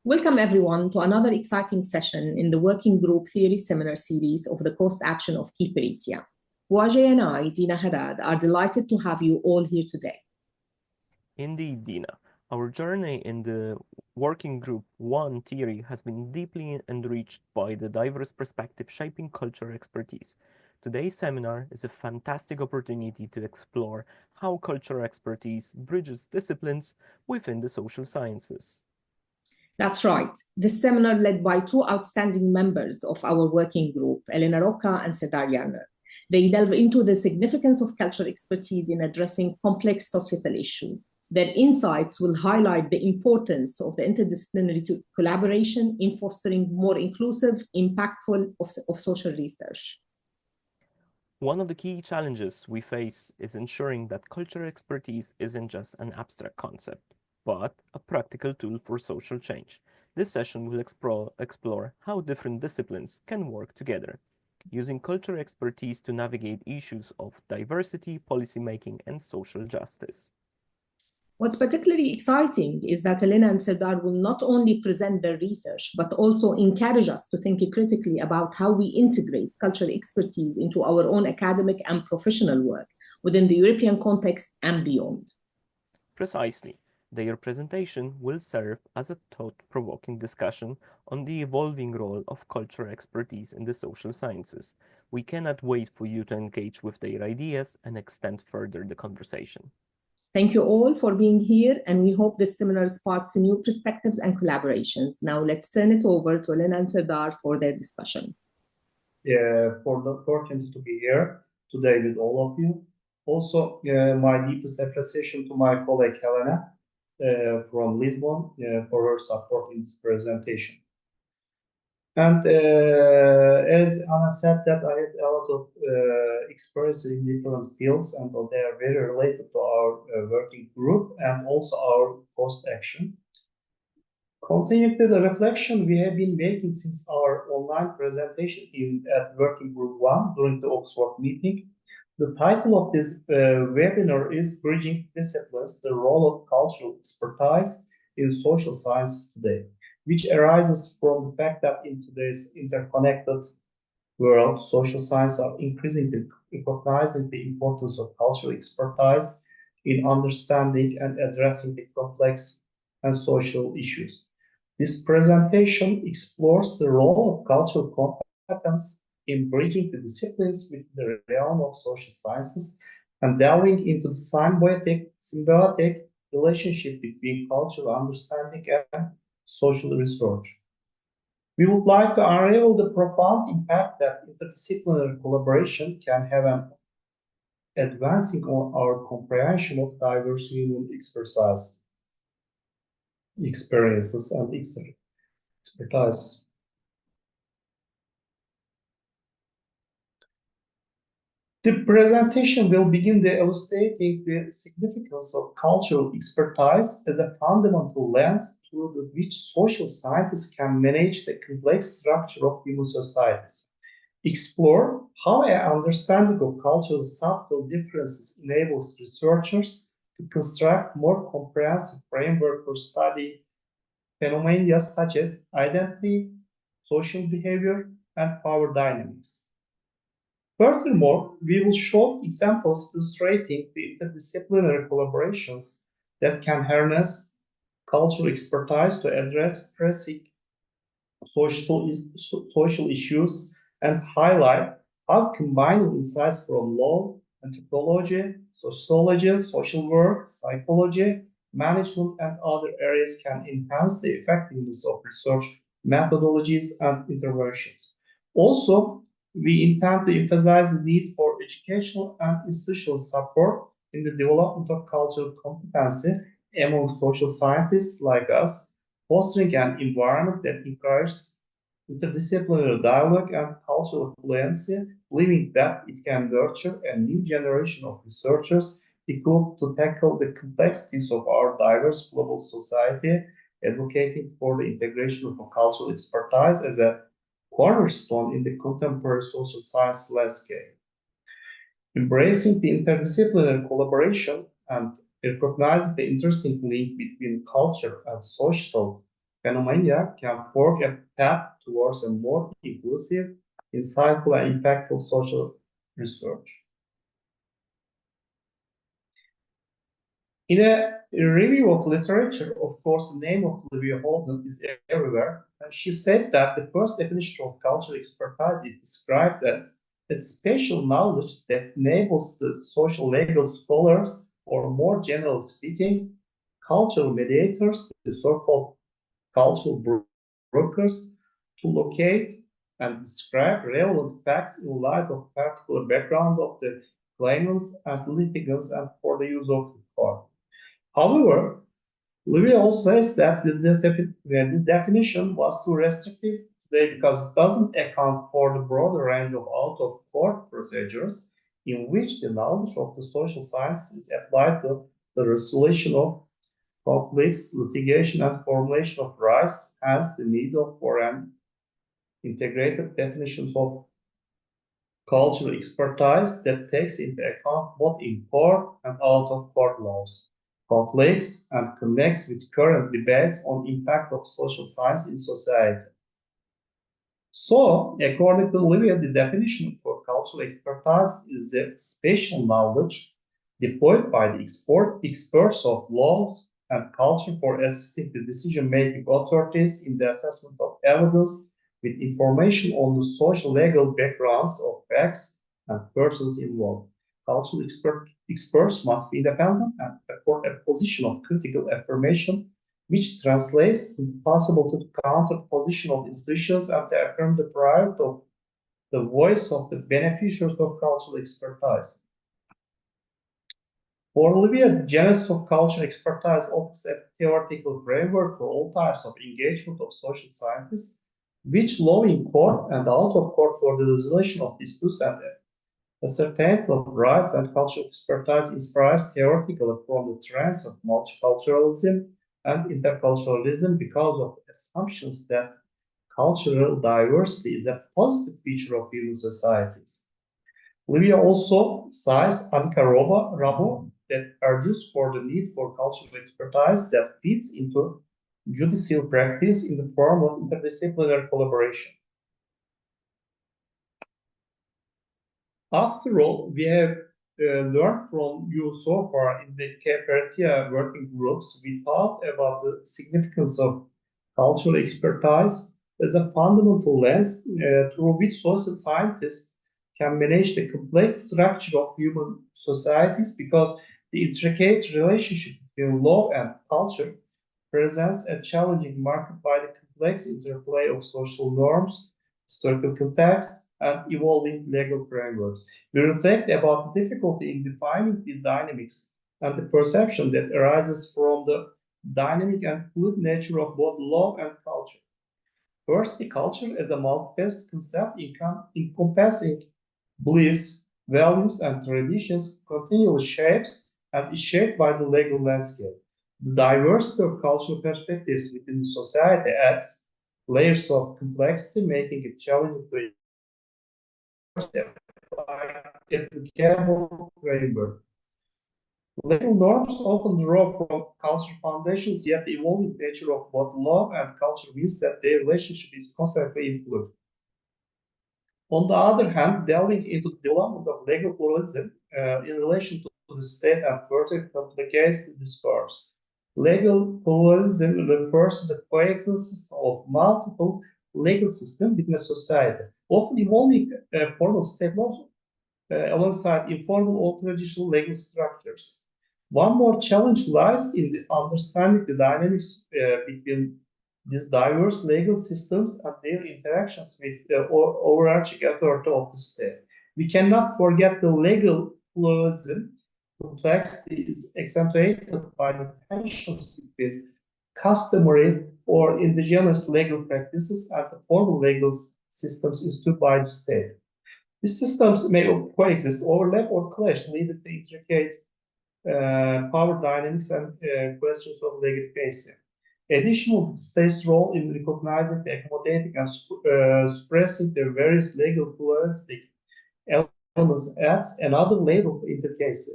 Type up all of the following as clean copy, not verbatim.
Welcome everyone to another exciting session in the Working Group Theory Seminar series of the Cost Action of K-Peritia. WG and I, Dina Hadad, are delighted to have you all here today. Indeed, Dina. Our journey in the Working Group 1 theory has been deeply enriched by the diverse perspective shaping culture expertise. Today's seminar is a fantastic opportunity to explore how cultural expertise bridges disciplines within the social sciences. That's right. This seminar led by two outstanding members of our working group, Helena Rocha and Serdar. They delve into the significance of cultural expertise in addressing complex societal issues. Their insights will highlight the importance of the interdisciplinary collaboration in fostering more inclusive, impactful of social research. One of the key challenges we face is ensuring that cultural expertise isn't just an abstract concept, but a practical tool for social change. This session will explore how different disciplines can work together, using cultural expertise to navigate issues of diversity, policymaking, and social justice. What's particularly exciting is that Helena and Serdar will not only present their research, but also encourage us to think critically about how we integrate cultural expertise into our own academic and professional work within the European context and beyond. Precisely. Their presentation will serve as a thought-provoking discussion on the evolving role of cultural expertise in the social sciences. We cannot wait for you to engage with their ideas and extend further the conversation. Thank you all for being here, and we hope this seminar sparks new perspectives and collaborations. Now let's turn it over to Helena and Serdar for their discussion. For the opportunity to be here today with all of you. Also, my deepest appreciation to my colleague Helena from Lisbon for her support in this presentation. And as Anna said, that I had a lot of experience in different fields, and they are very related to our working group and also our cost action. Continuing to the reflection we have been making since our online presentation at Working Group 1 during the Oxford meeting, the title of this webinar is Bridging Disciplines, the Role of Cultural Expertise in Social Sciences Today, which arises from the fact that in today's interconnected world, social sciences are increasingly recognizing the importance of cultural expertise in understanding and addressing the complex and social issues. This presentation explores the role of cultural competence in bridging the disciplines with the realm of social sciences and delving into the symbiotic relationship between cultural understanding and social research. We would like to unravel the profound impact that interdisciplinary collaboration can have on advancing on our comprehension of diverse human experiences and expertise. The presentation will begin by illustrating the significance of cultural expertise as a fundamental lens through which social scientists can manage the complex structure of human societies. Explore how an understanding of cultural subtle differences enables researchers to construct more comprehensive framework for study phenomena such as identity, social behavior, and power dynamics. Furthermore, we will show examples illustrating the interdisciplinary collaborations that can harness cultural expertise to address pressing social issues and highlight how combining insights from law, anthropology, sociology, social work, psychology, management, and other areas can enhance the effectiveness of research methodologies and interventions. Also, we intend to emphasize the need for educational and institutional support in the development of cultural competency among social scientists like us, fostering an environment that encourages interdisciplinary dialogue and cultural fluency, believing that it can nurture a new generation of researchers equipped to tackle the complexities of our diverse global society, advocating for the integration of cultural expertise as a cornerstone in the contemporary social science landscape. Embracing the interdisciplinary collaboration and recognizing the interesting link between culture and social phenomena can forge a path towards a more inclusive, insightful, and impactful social research. In a review of literature, of course, the name of Olivia Holden is everywhere. And she said that the first definition of cultural expertise is described as a special knowledge that enables the social legal scholars, or more generally speaking, cultural mediators, the so-called cultural brokers, to locate and describe relevant facts in light of particular background of the claimants and litigants and for the use of the court. However, Olivia also says that this definition was too restrictive today because it doesn't account for the broader range of out-of-court procedures in which the knowledge of the social science is applied to the resolution of conflicts, litigation, and formulation of rights, hence the need for an integrated definition of cultural expertise that takes into account both in-court and out-of-court laws, conflicts, and connects with current debates on impact of social science in society. So, according to Olivia, the definition for cultural expertise is the special knowledge deployed by the experts of laws and culture for assisting the decision-making authorities in the assessment of evidence with information on the social legal backgrounds of facts and persons involved. Cultural experts must be independent and afford a position of critical affirmation, which translates to the possibility to counter position of institutions and to affirm the right of the voice of the beneficiaries of cultural expertise. For Olivia, the genesis of cultural expertise offers a theoretical framework for all types of engagement of social scientists, which law in court and out of court for the resolution of disputes and ascertainment of rights and cultural expertise inspires theoretically from the trends of multiculturalism and interculturalism because of assumptions that cultural diversity is a positive feature of human societies. Olivia also cites Annika Rabo that argues for the need for cultural expertise that fits into judicial practice in the form of interdisciplinary collaboration. After all, we have learned from you so far in the K-Peritia working groups, we thought about the significance of cultural expertise as a fundamental lens through which social scientists can manage the complex structure of human societies, because the intricate relationship between law and culture presents a challenging marked by the complex interplay of social norms, historical context, and evolving legal frameworks. We reflect about the difficulty in defining these dynamics and the perception that arises from the dynamic and fluid nature of both law and culture. Firstly, culture as a multifaceted concept encompassing beliefs, values, and traditions continually shapes and is shaped by the legal landscape. The diversity of cultural perspectives within the society adds layers of complexity, making it challenging to applicable framework. Legal norms often draw from cultural foundations, yet the evolving nature of both law and culture means that their relationship is constantly in fluid. On the other hand, delving into the development of legal pluralism in relation to the state and further complicates the discourse. Legal pluralism refers to the coexistence of multiple legal systems within a society, often involving formal state laws alongside informal or traditional legal structures. One more challenge lies in the understanding the dynamics between these diverse legal systems and their interactions with the overarching authority of the state. We cannot forget the legal pluralism complexity is accentuated by the tensions between customary or indigenous legal practices and the formal legal systems instituted by the state. These systems may coexist, overlap, or clash, leading to intricate power dynamics and questions of legitimacy. Additionally, the state's role in recognizing, accommodating, and suppressing the various legal pluralistic elements adds another layer of intricacy.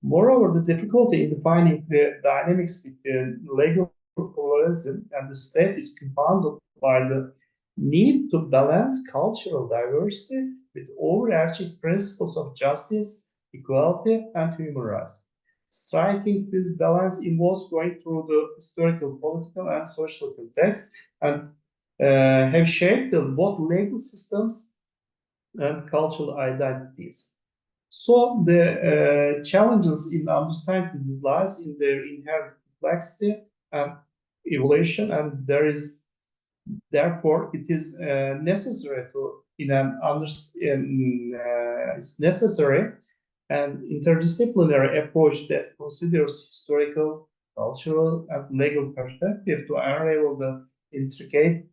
Moreover, the difficulty in defining the dynamics between legal pluralism, and the state is compounded by the need to balance cultural diversity with overarching principles of justice, equality, and human rights. Striking this balance involves going through the historical, political, and social context, and have shaped both legal systems and cultural identities. So the challenges in understanding this lies in their inherent complexity and evolution, and therefore it is necessary to it's necessary an interdisciplinary approach that considers historical, cultural, and legal perspective to unravel the intricate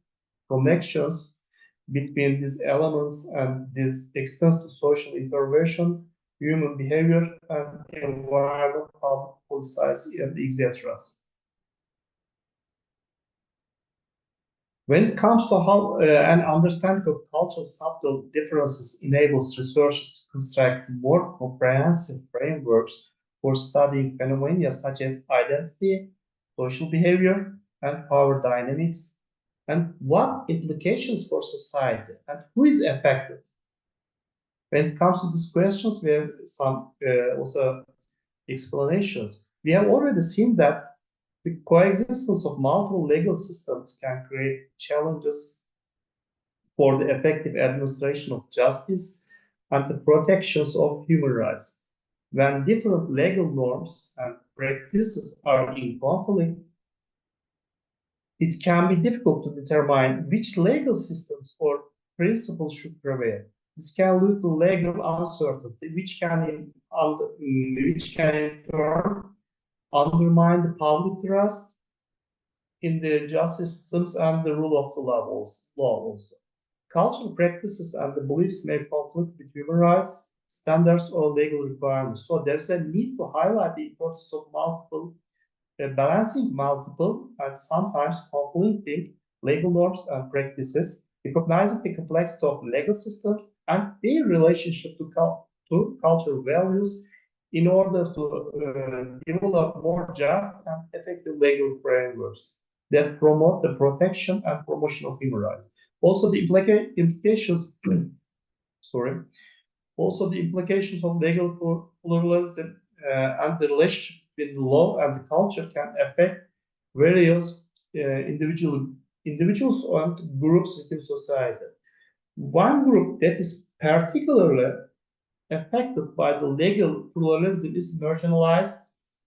connections between these elements, and this extends to social intervention, human behavior, and environmental public policies, and etc. When it comes to how an understanding of cultural subtle differences enables researchers to construct more comprehensive frameworks for studying phenomena such as identity, social behavior, and power dynamics, and what implications for society, and who is affected. When it comes to these questions, we have some also explanations. We have already seen that the coexistence of multiple legal systems can create challenges for the effective administration of justice and the protections of human rights. When different legal norms and practices are in conflict, it can be difficult to determine which legal systems or principles should prevail. This can lead to legal uncertainty, which can in turn undermine the public trust in the justice systems and the rule of the law also. Cultural practices and the beliefs may conflict with human rights, standards, or legal requirements. So there's a need to highlight the importance of balancing multiple and sometimes conflicting legal norms and practices, recognizing the complexity of legal systems and their relationship to cultural values in order to develop more just and effective legal frameworks that promote the protection and promotion of human rights. Also, the implications of legal pluralism and the relationship between the law and the culture can affect various individuals and groups within society. One group that is particularly affected by the legal pluralism is marginalized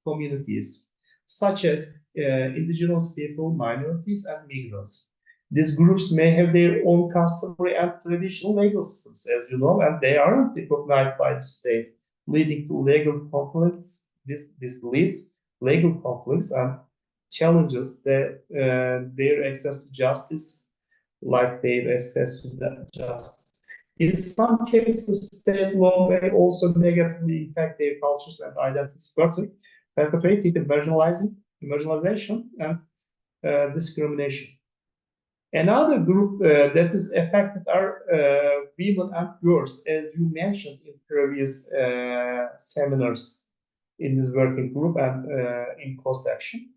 communities, such as indigenous people, minorities, and migrants. These groups may have their own customary and traditional legal systems, as you know, and they aren't recognized by the state, leading to legal conflicts. This leads legal conflicts and challenges their access to justice, like their access to that justice. In some cases, state law may also negatively impact their cultures and identities further, perpetuating the marginalization and discrimination. Another group that is affected are women and girls, as you mentioned in previous seminars in this working group and in cost action.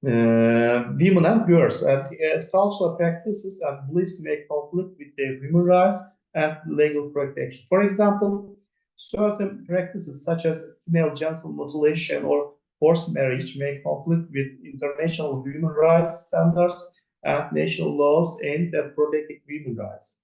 Women and girls, and as cultural practices and beliefs may conflict with their human rights and legal protection. For example, certain practices such as female genital mutilation or forced marriage may conflict with international human rights standards and national laws aimed at protecting women's rights.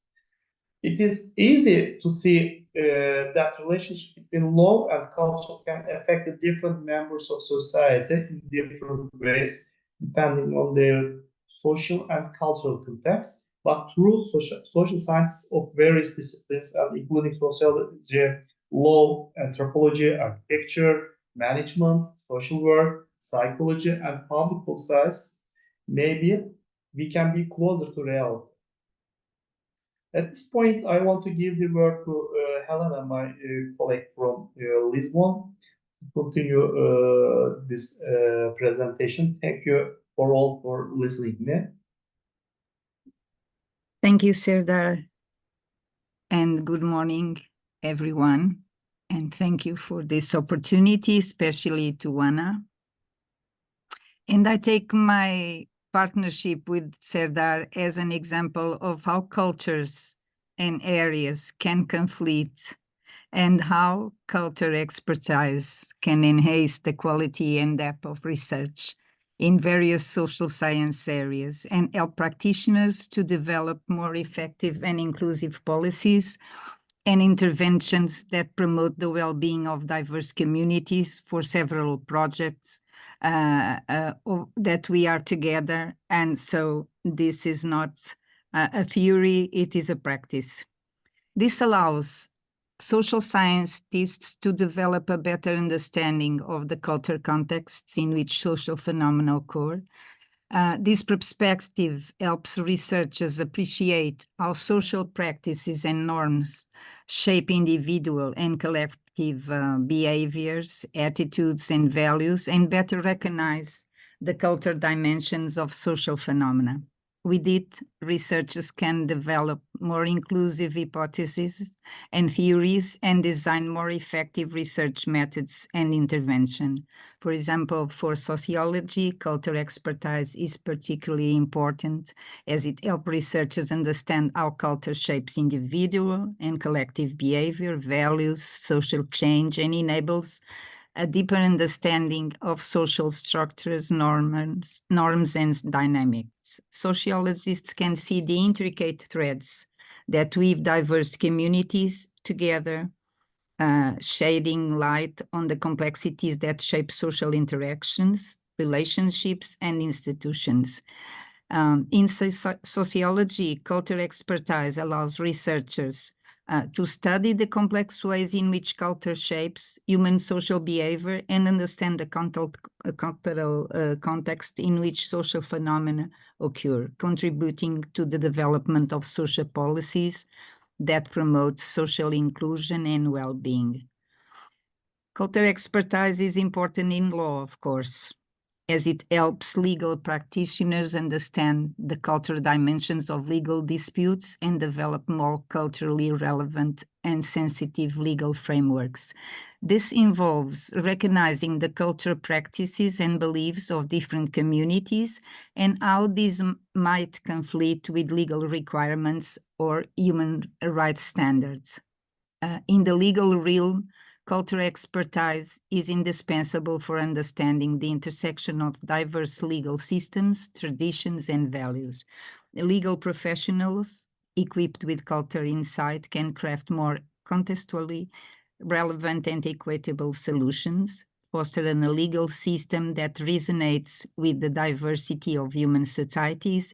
It is easy to see that relationship between law and culture can affect the different members of society in different ways, depending on their social and cultural context. But through social sciences of various disciplines, including sociology, law, anthropology, architecture, management, social work, psychology, and public policies, maybe we can be closer to reality. At this point, I want to give the word to Helena, my colleague from Lisbon, to continue this presentation. Thank you all for listening to me. Thank you, Serdar, and good morning, everyone. And thank you for this opportunity, especially to Anna. And I take my partnership with Serdar as an example of how cultures and areas can conflict and how culture expertise can enhance the quality and depth of research in various social science areas and help practitioners to develop more effective and inclusive policies and interventions that promote the well-being of diverse communities for several projects that we are together. And so this is not a theory, it is a practice. This allows social scientists to develop a better understanding of the cultural contexts in which social phenomena occur. This perspective helps researchers appreciate how social practices and norms shape individual and collective behaviors, attitudes, and values, and better recognize the cultural dimensions of social phenomena. With it, researchers can develop more inclusive hypotheses and theories and design more effective research methods and intervention. For example, for sociology, cultural expertise is particularly important as it helps researchers understand how culture shapes individual and collective behavior, values, social change, and enables a deeper understanding of social structures, norms, and dynamics. Sociologists can see the intricate threads that weave diverse communities together, shedding light on the complexities that shape social interactions, relationships, and institutions. In sociology, cultural expertise allows researchers to study the complex ways in which culture shapes human social behavior and understand the cultural context in which social phenomena occur, contributing to the development of social policies that promote social inclusion and well-being. Cultural expertise is important in law, of course, as it helps legal practitioners understand the cultural dimensions of legal disputes and develop more culturally relevant and sensitive legal frameworks. This involves recognizing the cultural practices and beliefs of different communities and how these might conflict with legal requirements or human rights standards. In the legal realm, cultural expertise is indispensable for understanding the intersection of diverse legal systems, traditions, and values. Legal professionals equipped with cultural insight can craft more contextually relevant and equitable solutions, fostering a legal system that resonates with the diversity of human societies,